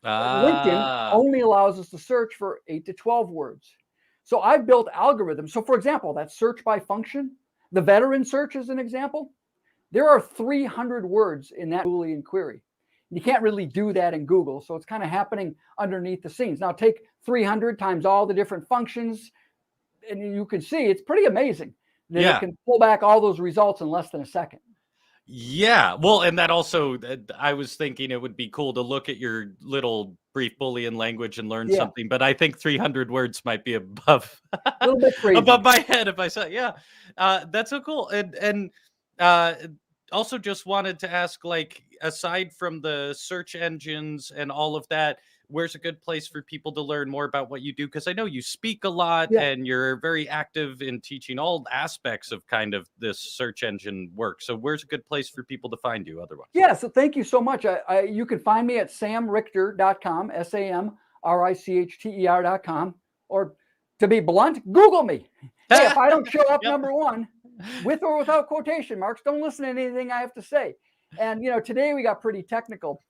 LinkedIn Ah, only allows us to search for 8 to 12 words. So I've built algorithms. So, for example, that search by function, the veteran search is an example. There are 300 words in that Boolean query. You can't really do that in Google. So it's kind of happening underneath the scenes. Now, take 300 times all the different functions, and you can see it's pretty amazing that it yeah. can pull back all those results in less than a second. Yeah, well, and that also, I was thinking it would be cool to look at your little brief Boolean language and learn Yeah, something, but I think 300 words might be above a little bit above crazy. my head if I said, yeah, that's so cool. Uh, also just wanted to ask, like, aside from the search engines and all of that, where's a good place for people to learn more about what you do? Because I know you speak a lot Yeah. and you're very active in teaching all aspects of kind of this search engine work. So where's a good place for people to find you otherwise? Yeah, so thank you so much. You can find me at samrichter.com, SAMRICHTER.com, or to be blunt, Google me. Hey, if I don't show up, Yep. number one, with or without quotation marks, don't listen to anything I have to say. And today we got pretty technical.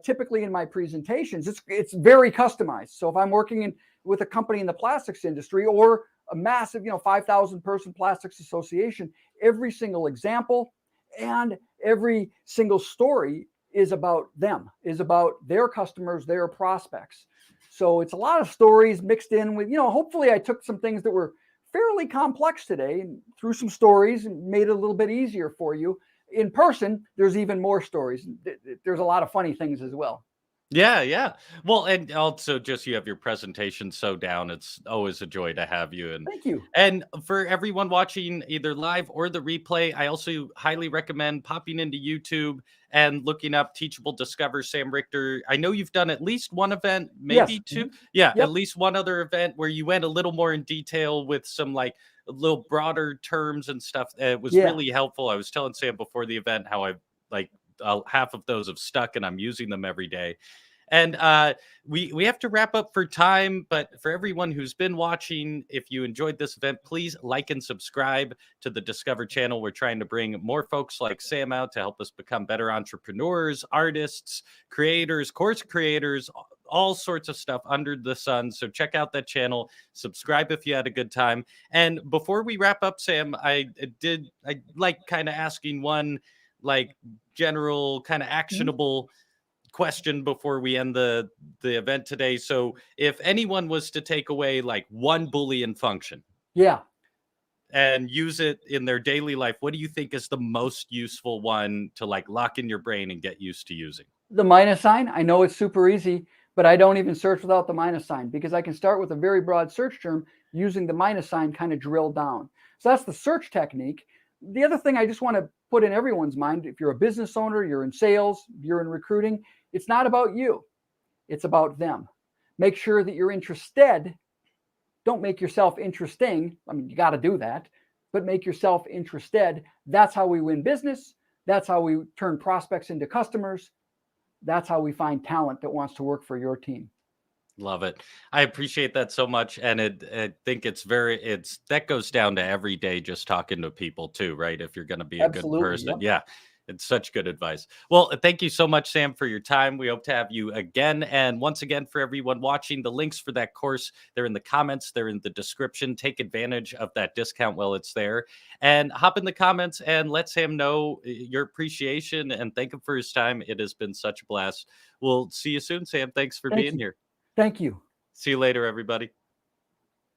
Typically in my presentations, it's very customized. So if I'm working with a company in the plastics industry or a massive, 5,000 person plastics association, every single example and every single story is about them, is about their customers, their prospects. So it's a lot of stories mixed in with, hopefully I took some things that were fairly complex today and threw some stories and made it a little bit easier for you. In person, there's even more stories. There's a lot of funny things as well. Yeah, yeah. Well, and also just you have your presentation so down. It's always a joy to have you. Thank you. And for everyone watching either live or the replay, I also highly recommend popping into YouTube and looking up Teachable Discover Sam Richter. I know you've done at least one event, Yes. maybe two. Yeah, at Yep. least one other event where you went a little more in detail with some like a little broader terms and stuff. It was Yeah. really helpful. I was telling Sam before the event how I like half of those have stuck and I'm using them every day. And we have to wrap up for time, but for everyone who's been watching, if you enjoyed this event, please like and subscribe to the Discover channel. We're trying to bring more folks like Sam out to help us become better entrepreneurs, artists, creators, course creators, all sorts of stuff under the sun. So check out that channel, subscribe if you had a good time. And before we wrap up, Sam, I like kind of asking one like general kind of Mhm. actionable question before we end the event today. So, if anyone was to take away like one Boolean function Yeah. and use it in their daily life, what do you think is the most useful one to like lock in your brain and get used to using? The minus sign, I know it's super easy, but I don't even search without the minus sign because I can start with a very broad search term using the minus sign kind of drill down. So that's the search technique. The other thing I just want to put in everyone's mind, if you're a business owner, you're in sales, you're in recruiting, it's not about you. It's about them. Make sure that you're interested. Don't make yourself interesting. I mean, you got to do that, but make yourself interested. That's how we win business. That's how we turn prospects into customers. That's how we find talent that wants to work for your team. Love it. I appreciate that so much. And I think that goes down to every day just talking to people too, right? If you're going to be a good Absolutely. person. Yep. Yeah. It's such good advice. Well, thank you so much, Sam, for your time. We hope to have you again. And once again, for everyone watching, the links for that course, they're in the comments, they're in the description. Take advantage of that discount while it's there. And hop in the comments and let Sam know your appreciation and thank him for his time. It has been such a blast. We'll see you soon, Sam. Thanks for Thank being you. here. Thank you. See you later, everybody.